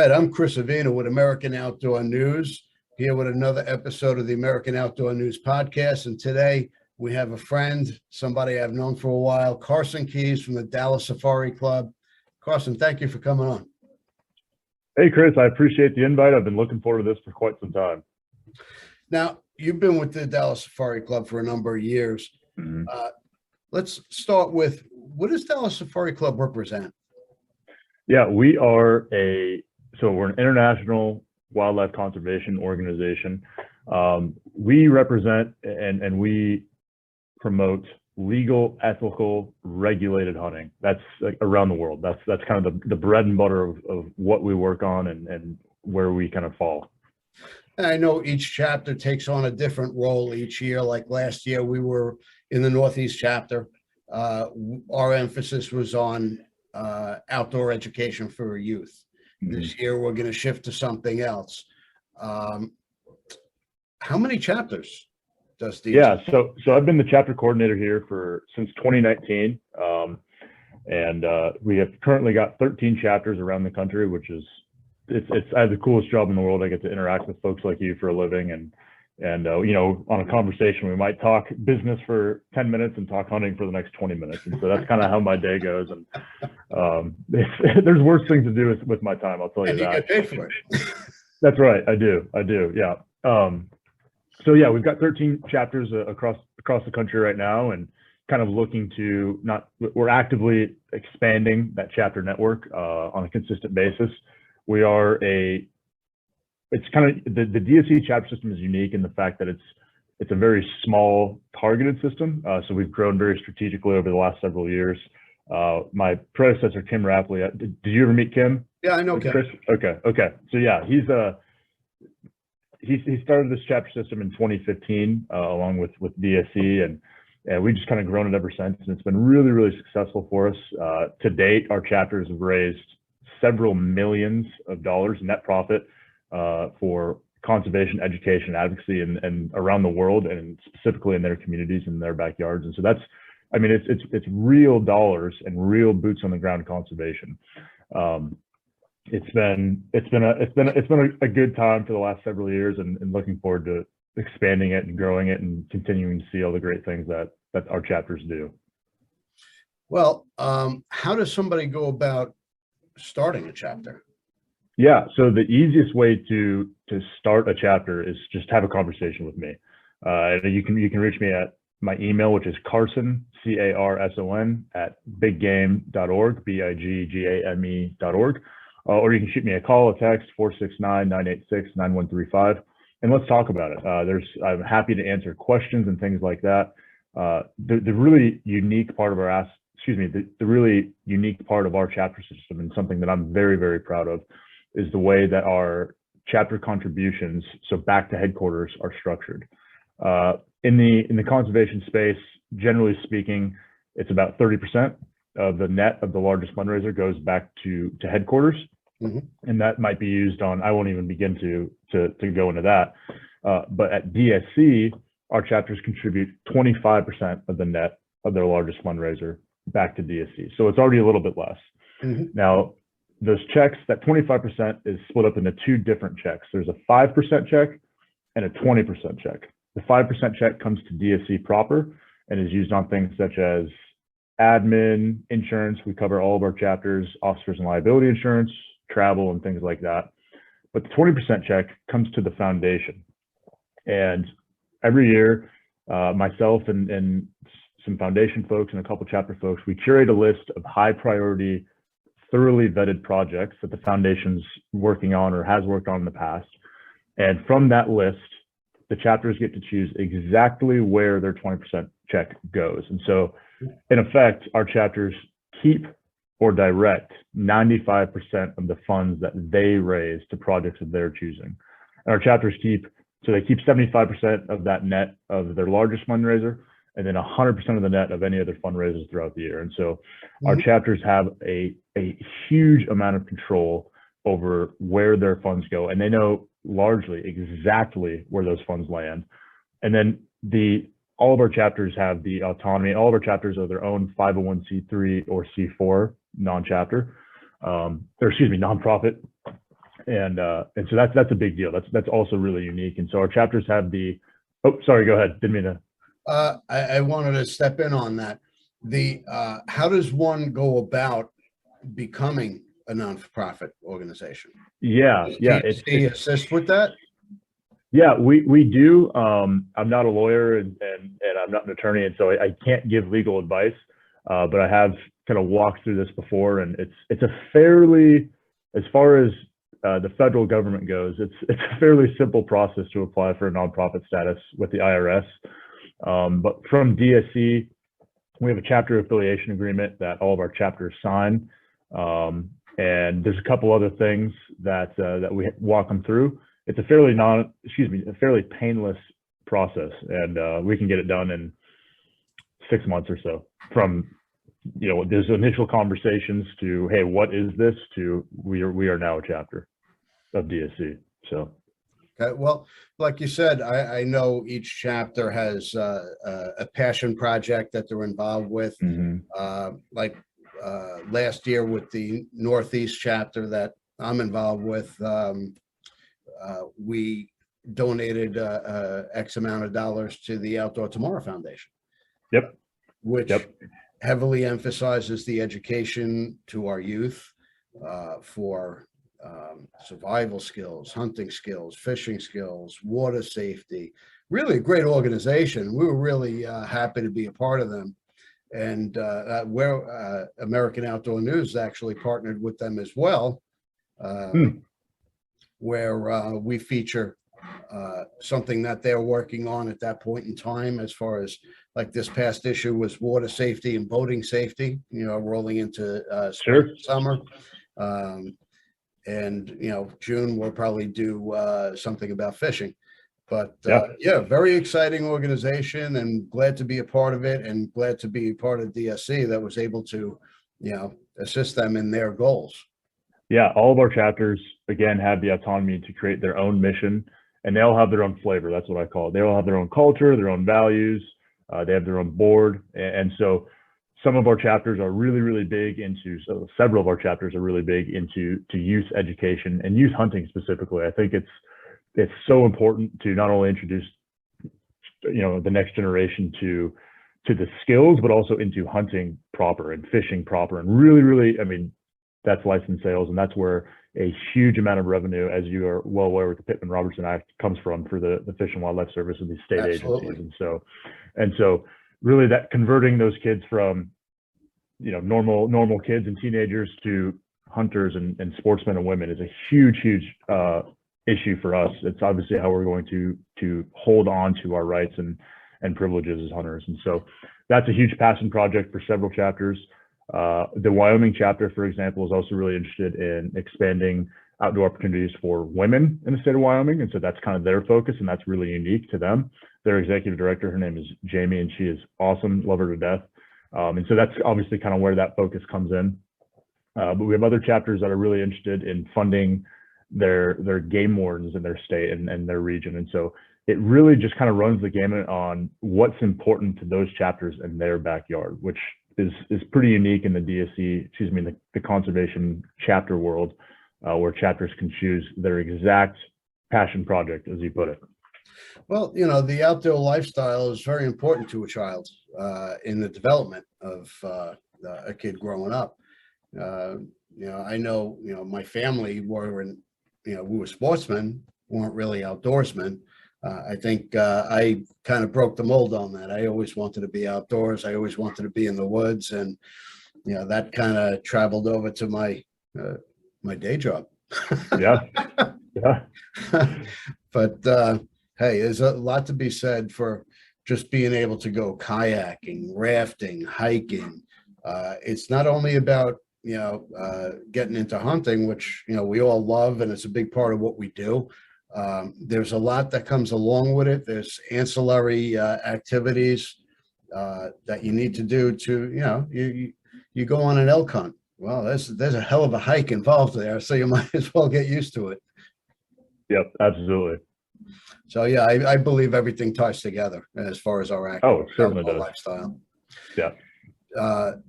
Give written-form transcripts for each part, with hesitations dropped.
right, I'm Chris Avina with American Outdoor News, here with another episode of the American Outdoor News podcast. And today we have a friend, somebody I've known for a while, Carson Keys from the Dallas Safari Club. Carson, thank you for coming on. Hey, Chris, I appreciate the invite. I've been looking forward to this for quite some time. Now, you've been with the Dallas Safari Club for a number of years. Mm-hmm. Let's start with, what does Dallas Safari Club represent? Yeah, we're an international wildlife conservation organization. We represent and we promote legal, ethical, regulated hunting. That's like around the world. That's kind of the bread and butter of what we work on and where we kind of fall. And I know each chapter takes on a different role each year. Like last year, we were in the Northeast chapter. Our emphasis was on outdoor education for youth. Mm-hmm. This year, we're going to shift to something else. How many chapters does DSC? Yeah, so I've been the chapter coordinator here since 2019, and we have currently got 13 chapters around the country, which is I have the coolest job in the world. I get to interact with folks like you for a living, and on a conversation we might talk business for 10 minutes and talk hunting for the next 20 minutes, and so that's kind of how my day goes. And there's worse things to do with my time, I'll tell you that. And you get paid for it. That's right, I do, yeah. So yeah, we've got 13 chapters across the country right now, and kind of looking to we're actively expanding that chapter network on a consistent basis. It's kind of the DSC chapter system is unique in the fact that it's a very small targeted system. So we've grown very strategically over the last several years. My predecessor, Kim Rapley, did you ever meet Kim? Yeah, I know Kim. Chris? Okay. So yeah, he started this chapter system in 2015 along with DSC, and we just kind of grown it ever since, and it's been really, really successful for us. To date, our chapters have raised several millions of dollars net profit for conservation, education, advocacy, and around the world, and specifically in their communities and their backyards. And so it's real dollars and real boots on the ground conservation. It's been a good time for the last several years, and looking forward to expanding it and growing it and continuing to see all the great things that our chapters do. Well, how does somebody go about starting a chapter? Yeah, so the easiest way to start a chapter is just have a conversation with me. You can reach me at my email, which is Carson, CARSON, @biggame.org, BIGGAME.org. Or you can shoot me a call, a text, 469-986-9135, and let's talk about it. I'm happy to answer questions and things like that. The really unique part of the really unique part of our chapter system, and something that I'm very, very proud of, is the way that our chapter contributions, so back to headquarters, are structured. In the conservation space, generally speaking, it's about 30% of the net of the largest fundraiser goes back to headquarters. Mm-hmm. And that might be used on, I won't even begin to go into that. But at DSC, our chapters contribute 25% of the net of their largest fundraiser back to DSC. So it's already a little bit less. Mm-hmm. Now, those checks, that 25% is split up into two different checks. There's a 5% check and a 20% check. The 5% check comes to DSC proper and is used on things such as admin, insurance. We cover all of our chapters, officers and liability insurance, travel, and things like that. But the 20% check comes to the foundation. And every year, myself and some foundation folks and a couple chapter folks, we curate a list of high priority, thoroughly vetted projects that the foundation's working on or has worked on in the past. And from that list, the chapters get to choose exactly where their 20% check goes. And so in effect, our chapters keep or direct 95% of the funds that they raise to projects of their choosing. And our chapters keep 75% of that net of their largest fundraiser, and then 100% of the net of any other fundraisers throughout the year. And so our chapters have a huge amount of control over where their funds go, and they know largely exactly where those funds land. And then all of our chapters have the autonomy. All of our chapters are their own 501c3 or C4 nonprofit. And so that's a big deal. That's also really unique. And so our chapters have the, oh, sorry, go ahead. Didn't mean to. I wanted to step in on that. How does one go about becoming a non-for-profit organization? Yeah, yeah. DSC assist with that? Yeah, we do. I'm not a lawyer and I'm not an attorney, and so I can't give legal advice. But I have kind of walked through this before, and it's a fairly, as far as the federal government goes, it's a fairly simple process to apply for a nonprofit status with the IRS. But from DSC, we have a chapter affiliation agreement that all of our chapters sign, and there's a couple other things that we walk them through. It's a fairly painless process, and we can get it done in 6 months or so. From there's initial conversations to, hey, what is this, to we are now a chapter of DSC. So. Okay, well, like you said, I know each chapter has a passion project that they're involved with. Like last year with the Northeast chapter that I'm involved with, we donated X amount of dollars to the Outdoor Tomorrow Foundation. Yep. Which heavily emphasizes the education to our youth for survival skills, hunting skills, fishing skills, water safety. Really a great organization. We were really happy to be a part of them. And where American Outdoor News actually partnered with them as well, where we feature something that they're working on at that point in time, as far as like this past issue was water safety and boating safety, rolling into summer. And June we'll probably do something about fishing. But yeah, very exciting organization, and glad to be a part of it, and glad to be part of DSC that was able to assist them in their goals. Yeah, all of our chapters again have the autonomy to create their own mission, and they all have their own flavor. That's what I call it. They all have their own culture, their own values. They have their own board, and so some of our chapters are really, really big into. So several of our chapters are really big into youth education and youth hunting specifically. I think it's so important to not only introduce the next generation to the skills, but also into hunting proper and fishing proper, and really, I mean, that's licensed sales, and that's where a huge amount of revenue, as you are well aware with the Pittman-Robertson Act, comes from for the Fish and Wildlife Service and these state agencies. And so really that converting those kids from normal kids and teenagers to hunters and sportsmen and women is a huge issue for us. It's obviously how we're going to hold on to our rights and privileges as hunters. And so that's a huge passion project for several chapters. The Wyoming chapter, for example, is also really interested in expanding outdoor opportunities for women in the state of Wyoming. And so that's kind of their focus, and that's really unique to them. Their executive director, her name is Jamie, and she is awesome, love her to death. And so that's obviously kind of where that focus comes in. But we have other chapters that are really interested in funding their game wardens in their state and their region. And so it really just kind of runs the gamut on what's important to those chapters in their backyard, which is pretty unique in the DSC, the conservation chapter world, where chapters can choose their exact passion project, as you put it. Well, the outdoor lifestyle is very important to a child in the development of a kid growing up. I know, my family we were sportsmen, weren't really outdoorsmen. I think I kind of broke the mold on that. I always wanted to be outdoors. I always wanted to be in the woods, and that kind of traveled over to my day job. Yeah. But hey, there's a lot to be said for just being able to go kayaking, rafting, hiking. It's not only about getting into hunting, which we all love, and it's a big part of what we do. There's a lot that comes along with it. There's ancillary activities that you need to do to, you go on an elk hunt. Well, there's a hell of a hike involved there, so you might as well get used to it. Yep, absolutely. So yeah, I believe everything ties together as far as our outdoor lifestyle. Yeah.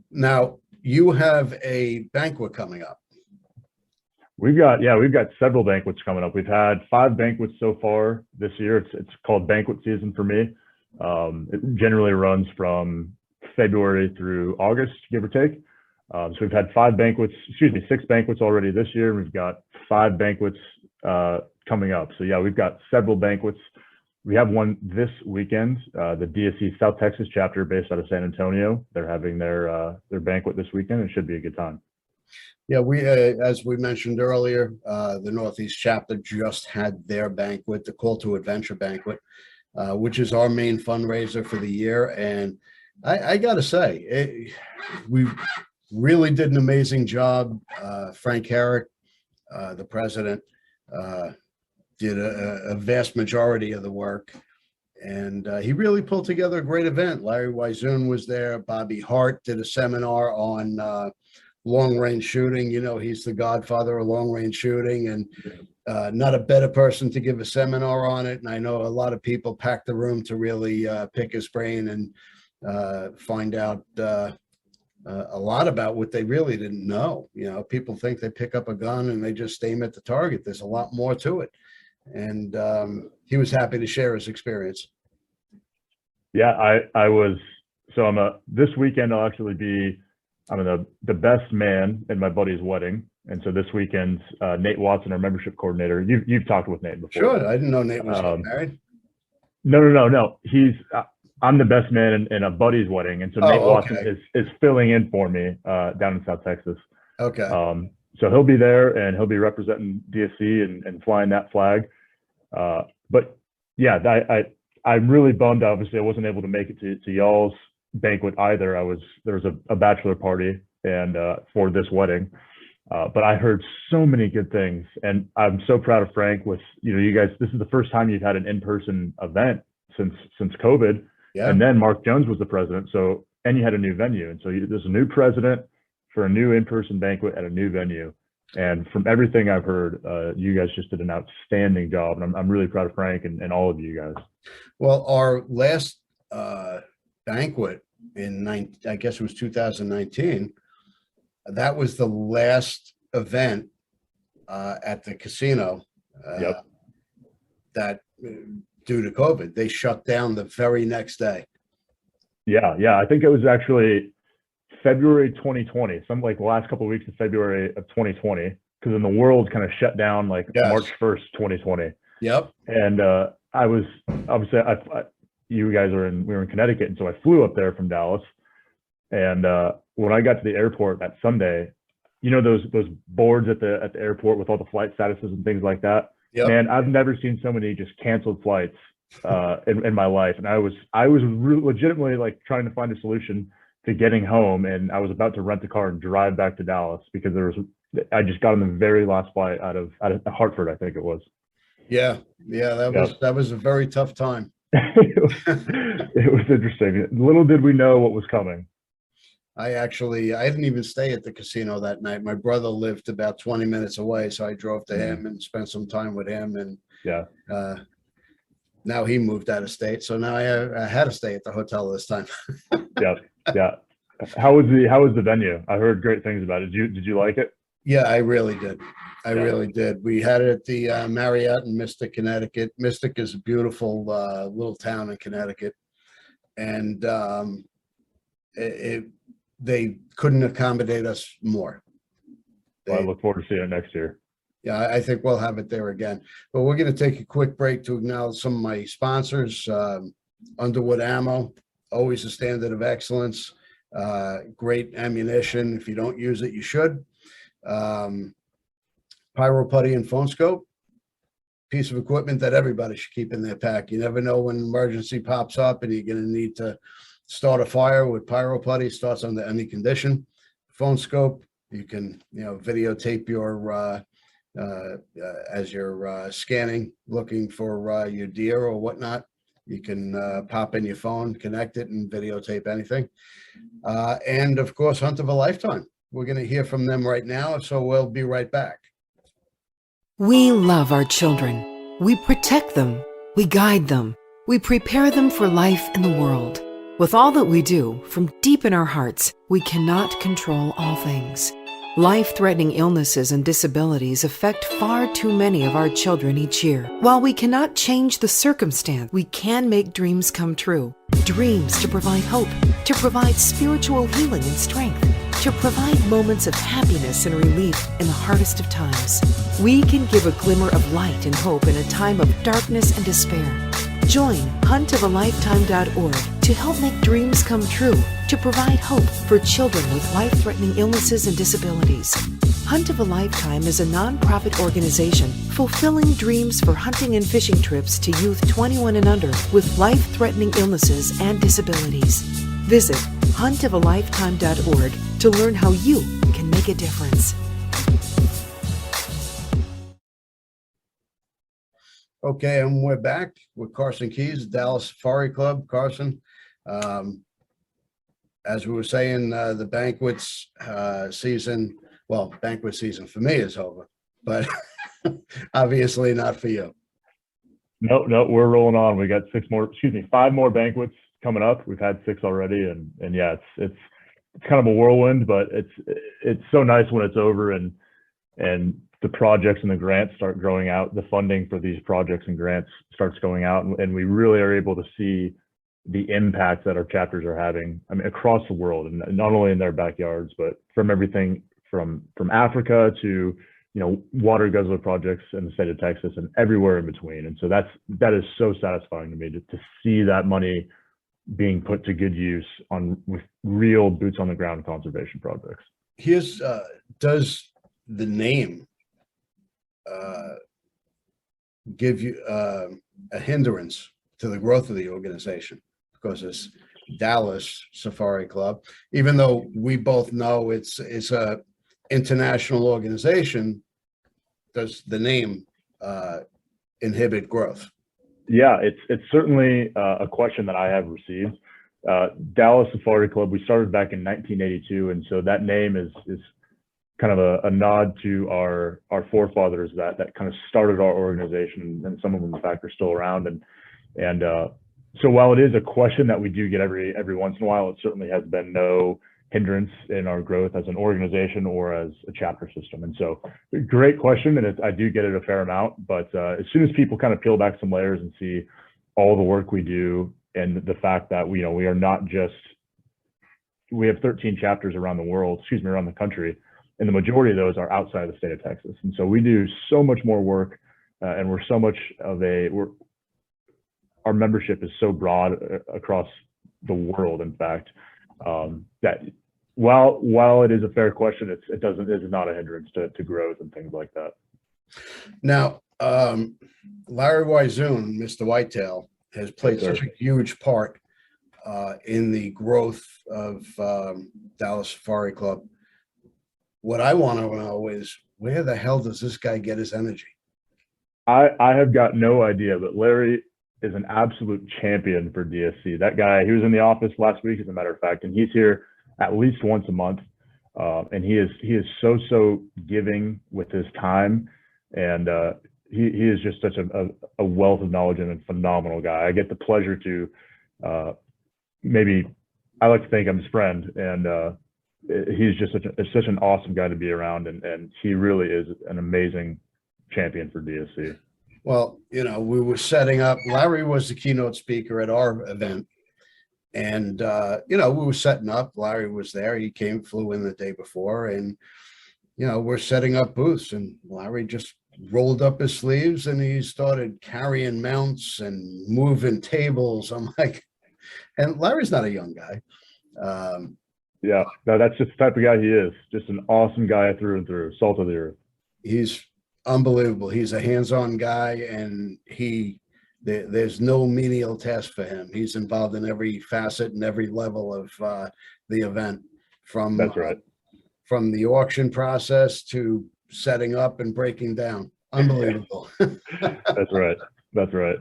Now you have a banquet coming up. We've got several banquets coming up. We've had 5 banquets so far this year. It's called banquet season for me. It generally runs from February through August, give or take. So we've had 6 banquets already this year. We've got 5 banquets coming up. So yeah, we've got several banquets. We have one this weekend, the DSC South Texas chapter based out of San Antonio. They're having their banquet this weekend. It should be a good time. Yeah, we, as we mentioned earlier, the Northeast chapter just had their banquet, the Call to Adventure banquet, which is our main fundraiser for the year. And I got to say, we really did an amazing job. Frank Herrick, the president, did a vast majority of the work. And he really pulled together a great event. Larry Wizoon was there. Bobby Hart did a seminar on long range shooting. You know, he's the godfather of long range shooting, and not a better person to give a seminar on it. And I know a lot of people packed the room to really pick his brain and find out a lot about what they really didn't know. You know, people think they pick up a gun and they just aim at the target. There's a lot more to it. And he was happy to share his experience. Yeah, I was. So this weekend I'll actually be, I'm the best man in my buddy's wedding. And so this weekend, Nate Watson, our membership coordinator, you've talked with Nate before. Sure. I didn't know Nate was married. No. I'm the best man in a buddy's wedding. And so Nate Watson is filling in for me down in South Texas. Okay. So he'll be there and he'll be representing DSC and flying that flag. But yeah, I'm really bummed. Obviously, I wasn't able to make it to y'all's banquet either. There was a bachelor party and for this wedding, but I heard so many good things, and I'm so proud of Frank. With you guys, this is the first time you've had an in-person event since COVID, and then Mark Jones was the president. So and you had a new venue, and so there's a new president for a new in-person banquet at a new venue. And from everything I've heard, you guys just did an outstanding job, and I'm really proud of Frank and all of you guys. Well, our last banquet I guess it was 2019. That was the last event at the casino that due to COVID, they shut down the very next day. Yeah. I think it was actually February 2020, some like the last couple of weeks of February of 2020, because then the world kind of shut down like March 1st, 2020. Yep. And I was obviously we were in Connecticut, and so I flew up there from Dallas. And when I got to the airport that Sunday, those boards at the airport with all the flight statuses and things like that. Yep. Man, I've never seen so many just canceled flights in my life. And I was legitimately like trying to find a solution to getting home, and I was about to rent a car and drive back to Dallas because I just got on the very last flight out of Hartford, I think it was. Yeah, that was a very tough time. It was interesting. Little did we know what was coming. I didn't even stay at the casino that night. My brother lived about 20 minutes away, so I drove to him and spent some time with him. And now he moved out of state, so now I had to stay at the hotel this time. Yeah. How was the venue? I heard great things about it. Did you like it? Yeah, I really did. Really did. We had it at the Marriott in Mystic, Connecticut. Mystic is a beautiful little town in Connecticut, and they couldn't accommodate us more. I look forward to seeing it next year. Yeah, I think we'll have it there again. But we're going to take a quick break to acknowledge some of my sponsors. Underwood Ammo, always a standard of excellence. Great ammunition. If you don't use it, you should. Pyro Putty and Phone Scope, piece of equipment that everybody should keep in their pack. You never know when an emergency pops up and you're going to need to start a fire with Pyro Putty. Starts under any condition. Phone Scope, you can videotape your as you're scanning, looking for your deer or whatnot. You can pop in your phone, connect it, and videotape anything. And of course, Hunt of a Lifetime. We're going to hear from them right now, so we'll be right back. We love our children. We protect them. We guide them. We prepare them for life in the world. With all that we do, from deep in our hearts, we cannot control all things. Life-threatening illnesses and disabilities affect far too many of our children each year. While we cannot change the circumstance, we can make dreams come true. Dreams to provide hope, to provide spiritual healing and strength, to provide moments of happiness and relief in the hardest of times. We can give a glimmer of light and hope in a time of darkness and despair. Join huntofalifetime.org to help make dreams come true, to provide hope for children with life-threatening illnesses and disabilities. Hunt of a Lifetime is a nonprofit organization fulfilling dreams for hunting and fishing trips to youth 21 and under with life-threatening illnesses and disabilities. Visit huntofalifetime.org to learn how you can make a difference. Okay, and we're back with Carson Keys, Dallas Safari Club. Carson, as we were saying, the banquets season, well, banquet season for me is over, but obviously not for you. No, we're rolling on. We got 5 more banquets coming up. We've had 6 already, and yeah, it's kind of a whirlwind, but it's so nice when it's over and the projects and the grants start growing out. The funding for these projects and grants starts going out, and we really are able to see the impact that our chapters are having. I mean, across the world, and not only in their backyards, but from everything from Africa to water guzzler projects in the state of Texas and everywhere in between. And so that is so satisfying to me to see that money being put to good use with real boots on the ground conservation projects. Does the name give you a hindrance to the growth of the organization? Because it's Dallas Safari Club, even though we both know it's a international organization, does the name inhibit growth? Yeah, it's certainly a question that I have received. Dallas Safari Club, we started back in 1982, and so that name is kind of a nod to our forefathers that kind of started our organization, and some of them in fact are still around. And so while it is a question that we do get every once in a while, it certainly has been no hindrance in our growth as an organization or as a chapter system. And so great question, and I do get it a fair amount, but as soon as people kind of peel back some layers and see all the work we do and the fact that we are not just, we have 13 chapters around the country, and the majority of those are outside of the state of Texas. And so we do so much more work, and we're so much of our membership is so broad across the world, in fact, that while it is a fair question, it is not a hindrance to growth and things like that. Now, Larry Wizoon, Mr. Whitetail, has played such a huge part in the growth of Dallas Safari Club. What I want to know is, where the hell does this guy get his energy? I have got no idea, but Larry is an absolute champion for DSC. That guy, he was in the office last week, as a matter of fact, and he's here at least once a month. And he is so giving with his time. And he is just such a wealth of knowledge and a phenomenal guy. I get the pleasure to I like to think I'm his friend, and he's just such an awesome guy to be around, and he really is an amazing champion for DSC. Well, we were setting up, Larry was the keynote speaker at our event, and we were setting up. Larry was there. He flew in the day before, and we're setting up booths, and Larry just rolled up his sleeves and he started carrying mounts and moving tables. I'm like, and Larry's not a young guy. Yeah, no, that's just the type of guy he is. Just an awesome guy through and through, salt of the earth. He's unbelievable. He's a hands-on guy, and there's no menial task for him. He's involved in every facet and every level of the event, That's right. From the auction process to setting up and breaking down. Unbelievable. That's right.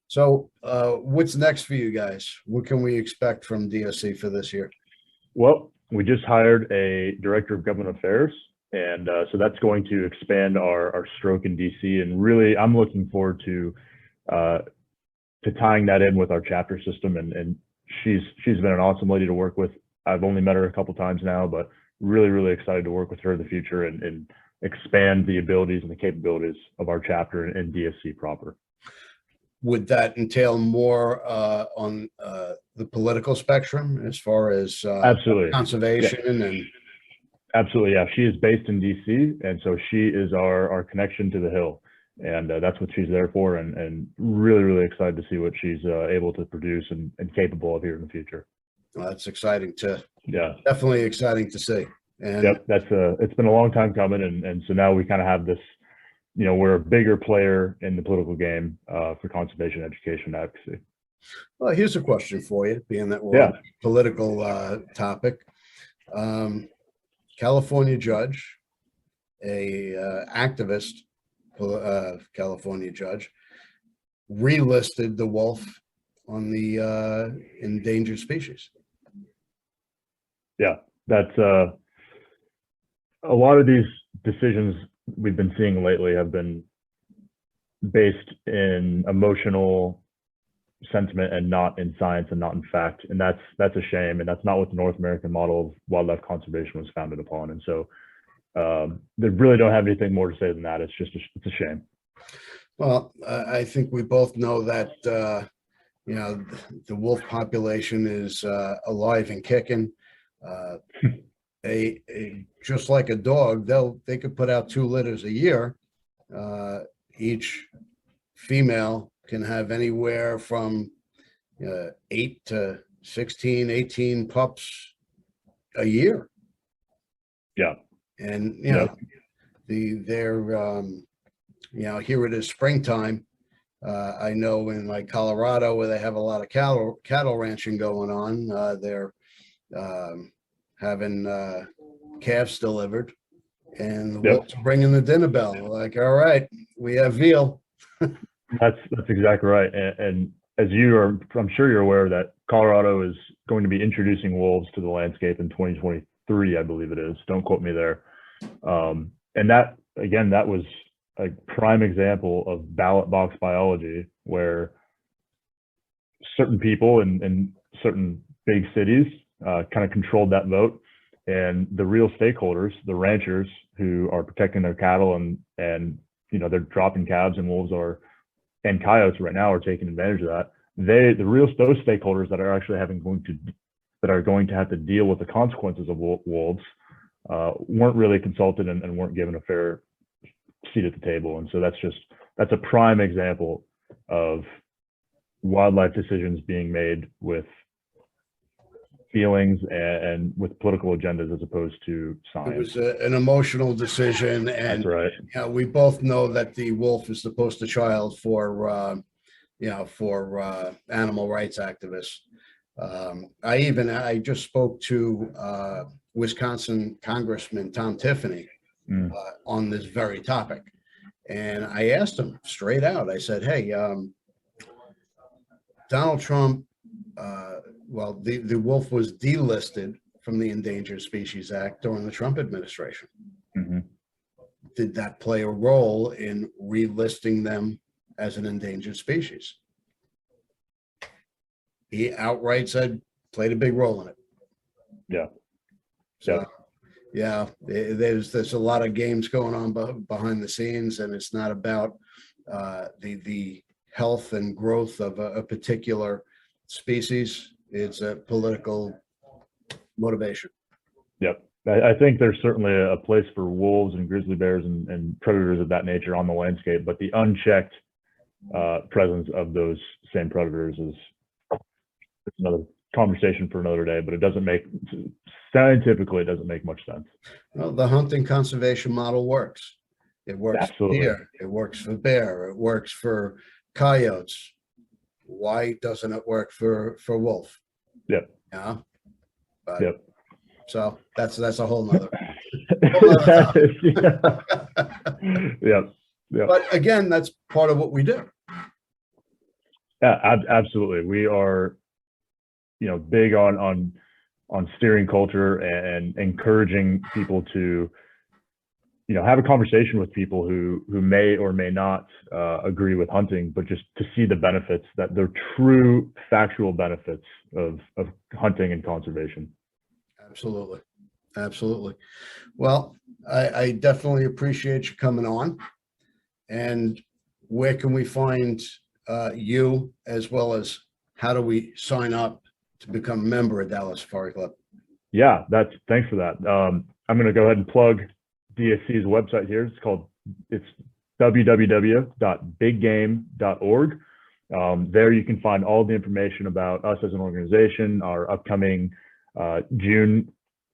So what's next for you guys? What can we expect from DSC for this year? Well, we just hired a director of government affairs, and so that's going to expand our stroke in DC. And really, I'm looking forward to tying that in with our chapter system. And she's been an awesome lady to work with. I've only met her a couple times now, but really, really excited to work with her in the future and expand the abilities and the capabilities of our chapter and DSC proper. Would that entail more on the political spectrum as far as Absolutely. conservation and? Absolutely, yeah. She is based in DC, and so she is our connection to the Hill, and that's what she's there for. And really, really excited to see what she's able to produce and capable of here in the future. Well, that's exciting yeah, definitely exciting to see. And yep, it's been a long time coming, and so now we kind of have this. We're a bigger player in the political game for conservation, education, advocacy. well, here's a question for you, being that we're on a political topic. California judge, a activist, California judge, relisted the wolf on the endangered species. Yeah, that's a lot of these decisions we've been seeing lately have been based in emotional sentiment and not in science and not in fact, and that's a shame, and that's not what the North American model of wildlife conservation was founded upon. And so they really don't have anything more to say than that. It's just it's a shame. Well, I think we both know that the wolf population is alive and kicking. Just like a dog, they could put out 2 litters a year. Each female can have anywhere from 8 to 16, 18 pups a year. Yeah. And, here it is springtime. I know in like Colorado, where they have a lot of cattle ranching going on, they're having calves delivered, and the wolves are ringing the dinner bell. Like, all right, we have veal. That's exactly right. And as I'm sure you're aware that Colorado is going to be introducing wolves to the landscape in 2023, I believe it is. Don't quote me there. And that was a prime example of ballot box biology, where certain people in certain big cities kind of controlled that vote, and the real stakeholders, the ranchers who are protecting their cattle and they're dropping calves, and wolves and coyotes right now are taking advantage of that. Those stakeholders that are actually going to have to deal with the consequences of wolves weren't really consulted and weren't given a fair seat at the table. And so that's a prime example of wildlife decisions being made with feelings and with political agendas as opposed to science. It was an emotional decision, and that's right. We both know that the wolf is the poster child for animal rights activists. I just spoke to Wisconsin Congressman Tom Tiffany on this very topic, and I asked him straight out. I said, "Hey, Donald Trump." The wolf was delisted from the Endangered Species Act during the Trump administration. Mm-hmm. Did that play a role in relisting them as an endangered species? He outright said played a big role in it. Yeah. So, there's a lot of games going on behind the scenes, and it's not about the health and growth of a particular species. It's a political motivation. Yep. I think there's certainly a place for wolves and grizzly bears and predators of that nature on the landscape, but the unchecked presence of those same predators is another conversation for another day, but scientifically, it doesn't make much sense. Well, the hunting conservation model works. It works Absolutely. For deer, it works for bear, it works for coyotes. Why doesn't it work for wolf? Yep. Yeah. But, yep. So that's a whole nother. Yep. But again, that's part of what we do. Yeah, absolutely. We are, big on steering culture and encouraging people to, have a conversation with people who may or may not agree with hunting, but just to see the benefits, that they're true factual benefits of hunting and conservation. Absolutely. Absolutely. Well, I definitely appreciate you coming on. And where can we find you, as well as how do we sign up to become a member of Dallas Safari Club? Yeah, thanks for that. I'm going to go ahead and plug DSC's website here. It's www.biggame.org. There you can find all the information about us as an organization, our upcoming June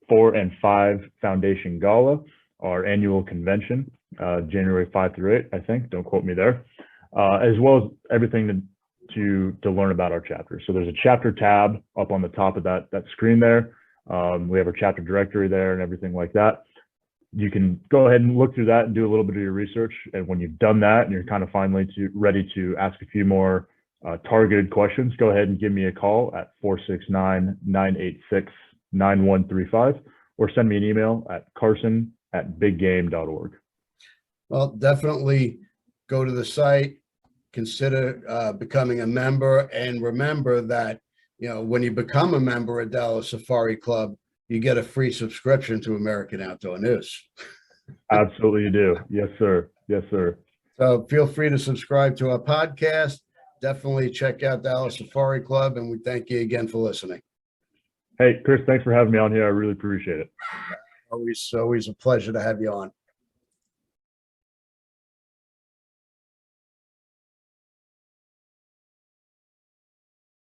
4 and 5 Foundation Gala, our annual convention, January 5 through 8, I think. Don't quote me there. As well as everything to learn about our chapter. So there's a chapter tab up on the top of that screen there. We have our chapter directory there and everything like that. You can go ahead and look through that and do a little bit of your research. And when you've done that and you're kind of finally ready to ask a few more targeted questions, go ahead and give me a call at 469-986-9135 or send me an email at carson@biggame.org. Well, definitely go to the site, consider becoming a member, and remember that, when you become a member of Dallas Safari Club, you get a free subscription to American Outdoor News. Absolutely, you do. Yes, sir. Yes, sir. So feel free to subscribe to our podcast. Definitely check out Dallas Safari Club, and we thank you again for listening. Hey, Chris, thanks for having me on here. I really appreciate it. Always a pleasure to have you on.